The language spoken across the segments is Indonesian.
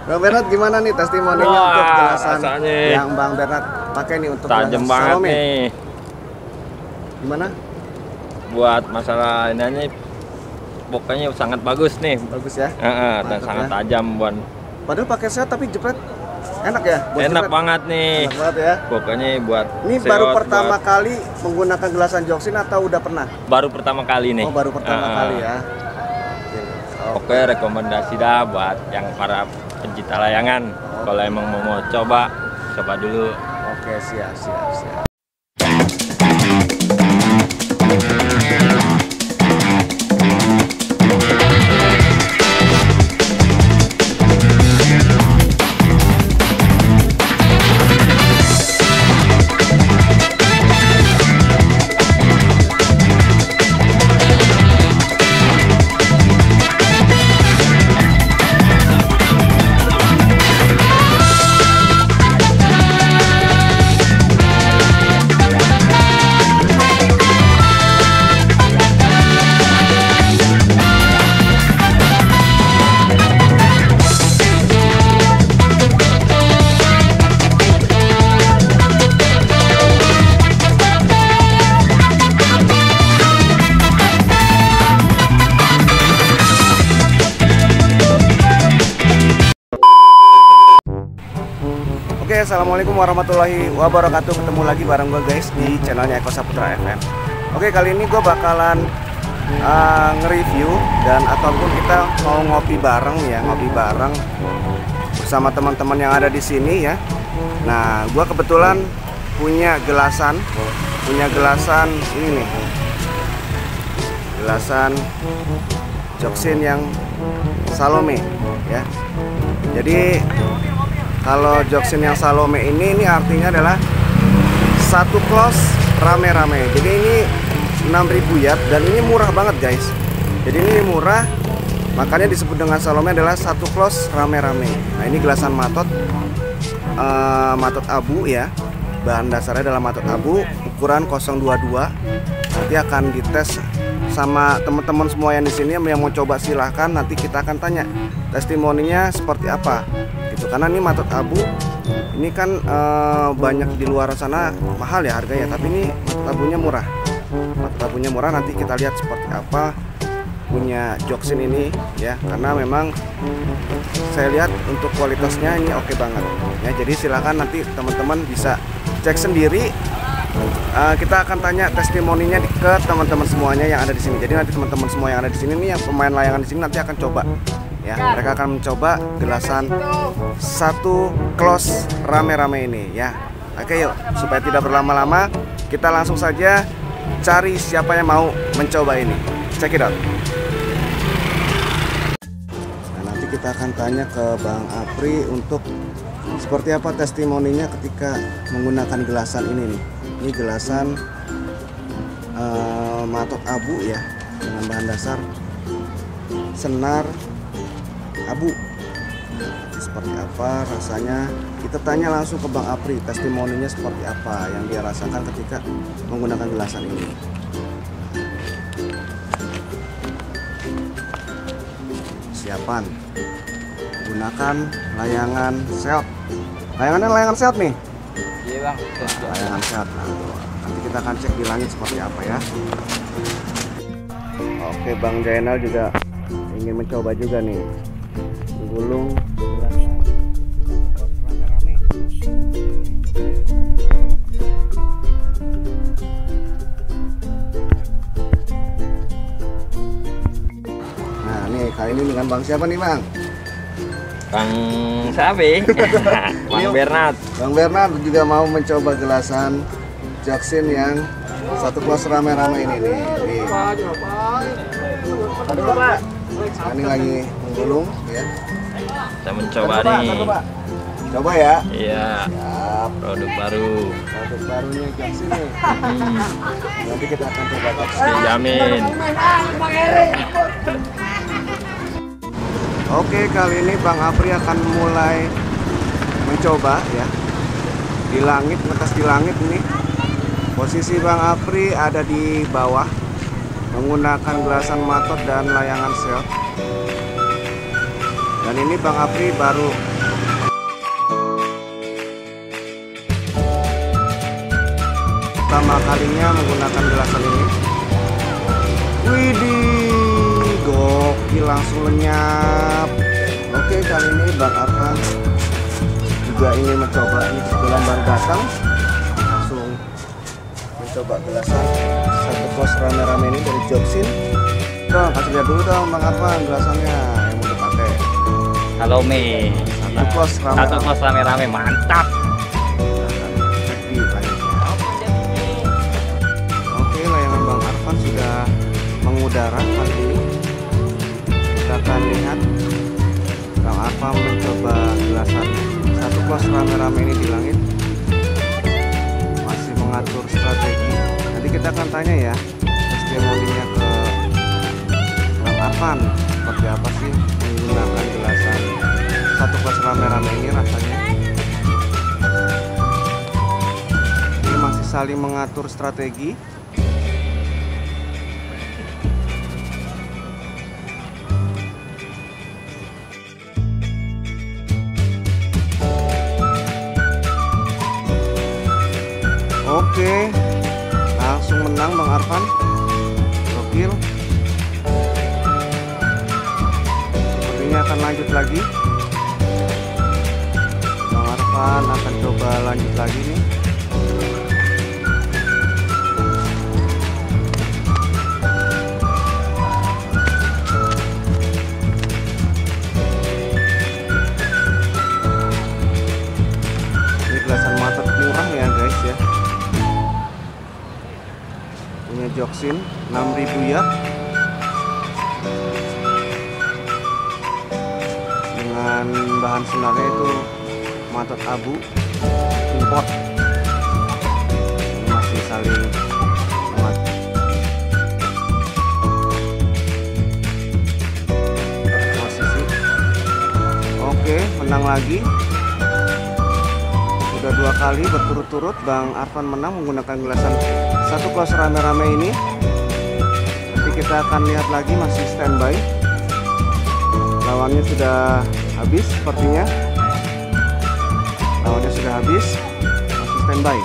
Bang Bernard gimana nih testimoninya untuk gelasan yang Bang Bernard pakai nih untuk tajam banget Salome nih. Gimana? Buat masalah ini aja, pokoknya sangat bagus nih. Bagus ya? Dan sangat tajam buat. Padahal pakai set tapi jepret enak ya? Enak banget nih. Enak banget ya? Pokoknya buat. Ini baru pertama kali menggunakan gelasan Joxin atau udah pernah? Baru pertama kali nih. Oh, baru pertama kali ya. Oke, rekomendasi dah buat yang para pencinta layangan. Kalau emang mau coba dulu. Oke, siap. Oke, assalamualaikum warahmatullahi wabarakatuh. Ketemu lagi bareng gue guys di channelnya Eko Saputra FM. Oke, kali ini gue bakalan nge-review dan ataupun kita mau ngopi bareng bersama teman-teman yang ada di sini ya. Nah, gue kebetulan punya gelasan ini nih, gelasan Joxin yang Salome ya. Jadi kalau Joxin yang Salome ini artinya adalah satu close rame-rame. Jadi ini 6.000 yard dan ini murah banget guys. Jadi ini murah, makanya disebut dengan Salome adalah satu close rame-rame. Nah, ini gelasan matot abu ya. Bahan dasarnya adalah matot abu, ukuran 022. Nanti akan dites sama teman-teman semua yang di sini yang mau coba, silahkan. Nanti kita akan tanya testimoninya seperti apa. Karena ini matot abu ini kan banyak di luar sana mahal ya harganya, tapi ini matot abunya murah. Nanti kita lihat seperti apa punya Joxin ini ya, karena memang saya lihat untuk kualitasnya ini oke banget ya. Jadi silakan nanti teman-teman bisa cek sendiri. Kita akan tanya testimoninya ke teman-teman semuanya yang ada di sini. Jadi nanti teman-teman semua yang ada di sini nih, yang pemain layangan di sini nanti akan coba ya, mereka akan mencoba gelasan satu close rame-rame ini ya. Oke, yuk, supaya tidak berlama-lama kita langsung saja cari siapa yang mau mencoba ini. Check it out. Nah, nanti kita akan tanya ke Bang Apri untuk seperti apa testimoninya ketika menggunakan gelasan ini nih. Ini gelasan matot abu ya, dengan bahan dasar senar abu. Seperti apa rasanya, kita tanya langsung ke Bang Apri, testimoninya seperti apa yang dia rasakan ketika menggunakan gelasan ini. Siapan gunakan layangan seot. Layangannya layangan seot nih. Iya bang, layangan seot. Nah, nanti kita akan cek di langit seperti apa ya. Oke, Bang Jainal juga ingin mencoba juga nih gulung rame-rame. Nah, nih kali ini dengan Bang siapa nih Bang? Bang Sabi. Bang Bernard. Bang Bernard juga mau mencoba gelasan Joxin yang satu kelas rame-rame ini nih. Ini lagi menggulung ya. Kita mencoba nih. Coba ya. Iya. Siap. Produk baru. Produk barunya Joxin nih. Nanti kita akan coba tes. Dijamin. Oke, kali ini Bang Apri akan mulai mencoba ya. Di langit, ngetes di langit ini. Posisi Bang Apri ada di bawah menggunakan gelasan matot dan layangan seot. Dan ini Bang Apri baru pertama kalinya menggunakan gelasan ini. Widih, gokil, langsung lenyap. Oke, kali ini Bang Arfan juga ingin mencoba. Ini sebelum baru datang langsung mencoba gelasan satu kos rame-rame ini dari Joksin. Bang, kasih lihat dulu dong Bang Arfan gelasannya yang mau dipakai. Halo Mi. Satu kos rame-rame, mantap. Oke, layangan Bang Arfan sudah mengudara kali ini. Kita akan lihat Bang Arfan mencoba gelasan satu kos rame-rame ini di langit. Masih mengatur strategi. Nanti kita akan tanya ya testimoninya ke Bang Arfan seperti apa sih menggunakan gelasan satu kos rame-rame ini rasanya. Ini masih saling mengatur strategi. Oke, langsung menang Bang Arfan. Gokil. Sepertinya akan lanjut lagi. Bang Arfan akan coba lanjut lagi nih. Ini gelasan matot murah ya guys ya. Punya Joksin 6.000 yard dengan bahan senarnya itu matot abu import. Ini masih saling posisi. Oke, menang lagi. Sudah 2 kali berturut-turut Bang Arfan menang menggunakan gelasan satu kos rame-rame ini. Nanti kita akan lihat lagi, masih standby. Lawannya sudah habis sepertinya. Lawannya sudah habis, masih standby.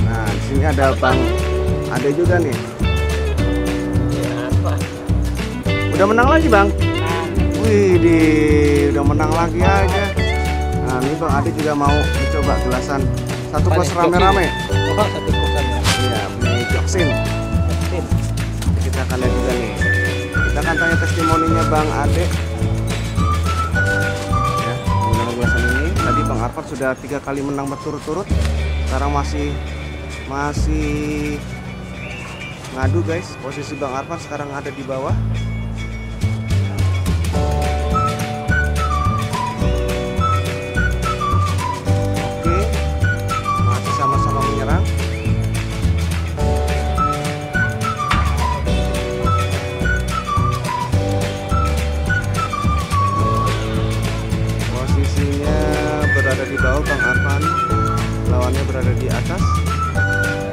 Nah, di sini ada Bang Ade juga nih. Udah menang lagi Bang. Wih, udah menang lagi aja. Nah, ini Bang Ade juga mau mencoba gelasan satu kos rame-rame. Oh, satu kosan. Iya, punya Joksin. Kita akan lihat juga nih. Kita akan tanya testimoninya Bang Ade. Ya, menggunakan gelasan ini. Tadi Bang Arfan sudah 3 kali menang berturut-turut. Sekarang masih ngadu guys. Posisi Bang Arfan sekarang ada di bawah. Berada di bawah Bang Arfan, lawannya berada di atas.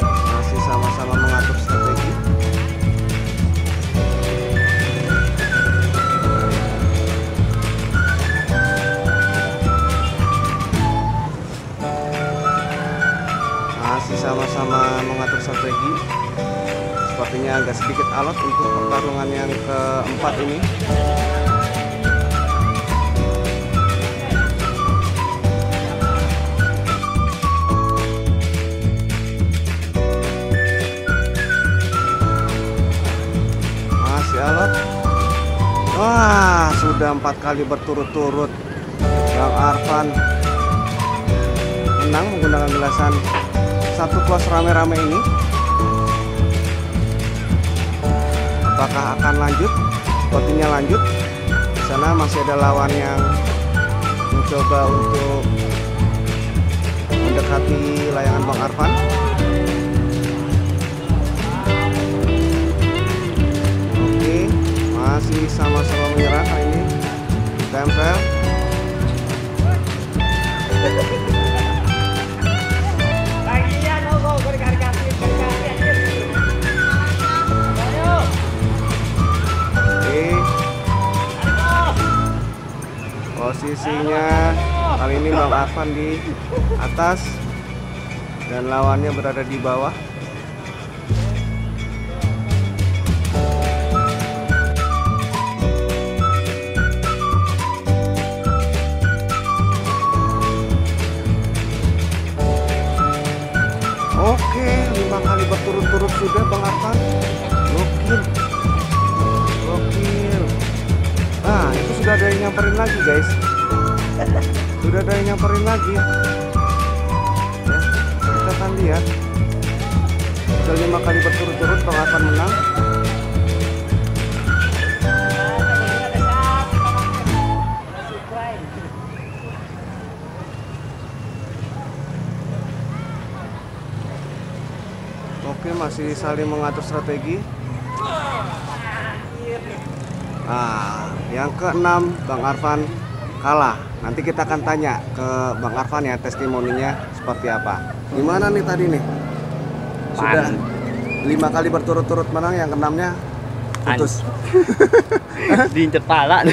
Masih sama-sama mengatur strategi. Masih sama-sama mengatur strategi. Sepertinya agak sedikit alot untuk pertarungan yang keempat ini. Alot. Wah, sudah 4 kali berturut-turut Bang Arfan menang menggunakan gelasan satu kos rame-rame ini. Apakah akan lanjut? Sepertinya lanjut. Di sana masih ada lawan yang mencoba untuk mendekati layangan Bang Arfan. Masih sama-sama menyerang kali ini. Tempel. Oke. Posisinya kali ini Bang Arfan di atas. dan lawannya berada di bawah. Oke, 5 kali berturut-turut sudah Bang Arfan. Gokil. Gokil. Nah, itu sudah ada yang nyamperin lagi, guys. Sudah ada yang nyamperin lagi. Ya, kita akan lihat. Sudah 5 kali berturut-turut Bang Arfan menang. Oke, masih saling mengatur strategi. Nah, yang keenam Bang Arfan kalah. Nanti kita akan tanya ke Bang Arfan ya, testimoninya seperti apa. Gimana nih tadi nih? Sudah 5 kali berturut-turut menang, yang keenamnya putus. Diincer pala.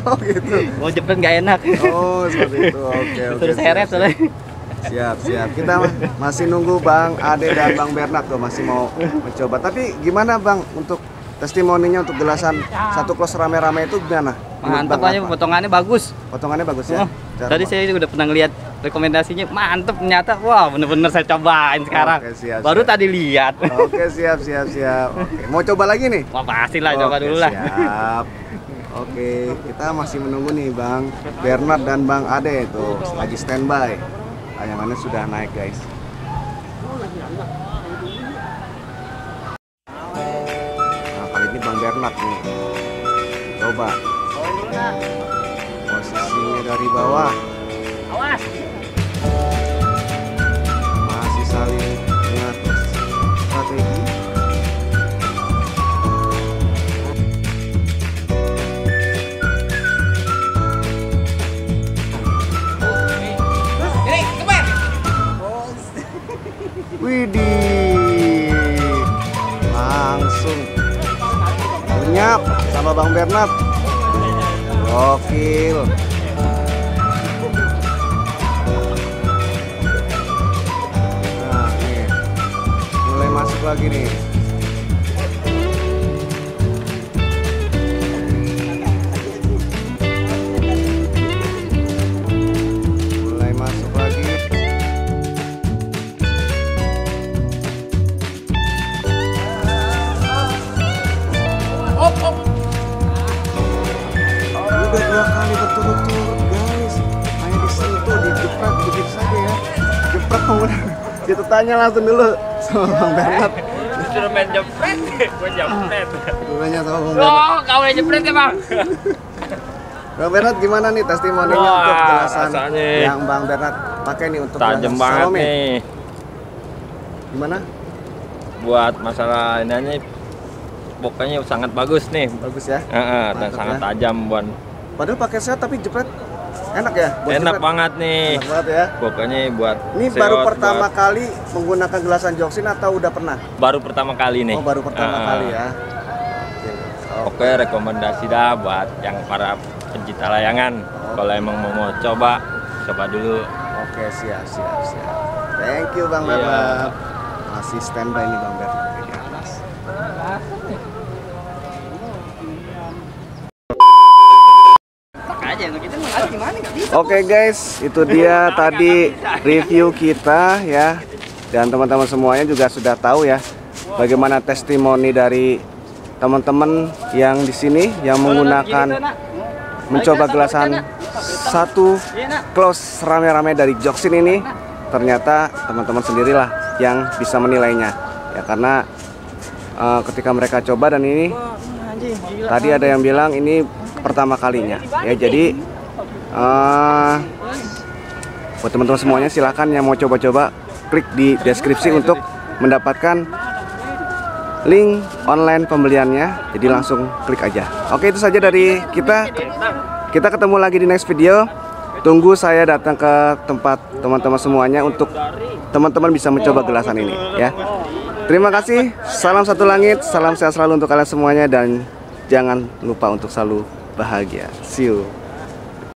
Oh gitu. Mau jepret nggak enak. Oh seperti itu. Oke. Terus seret soalnya. Siap. Kita masih nunggu Bang Ade dan Bang Bernard tuh masih mau mencoba. Tapi gimana Bang untuk testimoninya untuk gelasan satu close rame-rame itu gimana? Mantap aja, potongannya bagus. Potongannya bagus ya. Tadi saya udah pernah lihat rekomendasinya, mantep ternyata. Wah, bener-bener saya cobain sekarang. Oke, siap. Baru tadi lihat. Oke, siap. Oke, mau coba lagi nih? Wah, pastilah coba dulu lah. Siap. Oke, kita masih menunggu nih Bang Bernard dan Bang Ade itu lagi standby. Tayangannya sudah naik, guys. Nah, kali ini Bang Bernard nih. Coba. Posisinya dari bawah. Awas. Masih saling mengatur strategi. Widih, langsung lenyap sama Bang Bernard. Gokil. Nah, nih mulai masuk lagi nih. Mulai masuk lagi. Udah 2 kali berturut-turut, guys. Hanya disentuh, dijepret begitu saja ya. Jepret kemudian kita tanya langsung dulu sama Bang Bernard. Suruh main jepret, gue jepret. Tanya sama Bang Bernard. Oh, kau yang jepret ya bang? Bang Bernard gimana nih testimoninya Wah, untuk gelasan rasanya yang Bang Bernard pakai nih untuk tajam gelasan banget Salome? nih. Gimana? Buat masalah ini aja, pokoknya sangat bagus nih. Bagus ya? Dan Mantap sangat ya. tajam buat. Padahal pakai set tapi jepret enak ya? Buat Enak jepret? banget nih. Enak banget ya. Pokoknya buat. Ini seot, baru pertama buat- kali menggunakan gelasan Joxin atau udah pernah? Baru pertama kali nih. Oh, baru pertama kali ya. Oke, rekomendasi dah buat yang para pencinta layangan. Kalau emang mau coba dulu. Oke, siap. Thank you Bang Iya. Bernard. Masih standby nih Bang Bernard di atas. Oke guys, itu dia tadi review kita ya. Dan teman-teman semuanya juga sudah tahu ya bagaimana testimoni dari teman-teman yang di sini yang menggunakan mencoba gelasan satu close rame-rame dari Joxin ini. Ternyata teman-teman sendirilah yang bisa menilainya ya, karena ketika mereka coba, dan ini tadi ada yang bilang ini pertama kalinya ya. Jadi buat teman-teman semuanya silahkan yang mau coba-coba klik di deskripsi untuk mendapatkan link online pembeliannya. Jadi langsung klik aja. Oke, itu saja dari kita. Kita ketemu lagi di next video. Tunggu saya datang ke tempat teman-teman semuanya untuk teman-teman bisa mencoba gelasan ini ya. Terima kasih. Salam satu langit. Salam sehat selalu untuk kalian semuanya, dan jangan lupa untuk selalu bahagia. See you.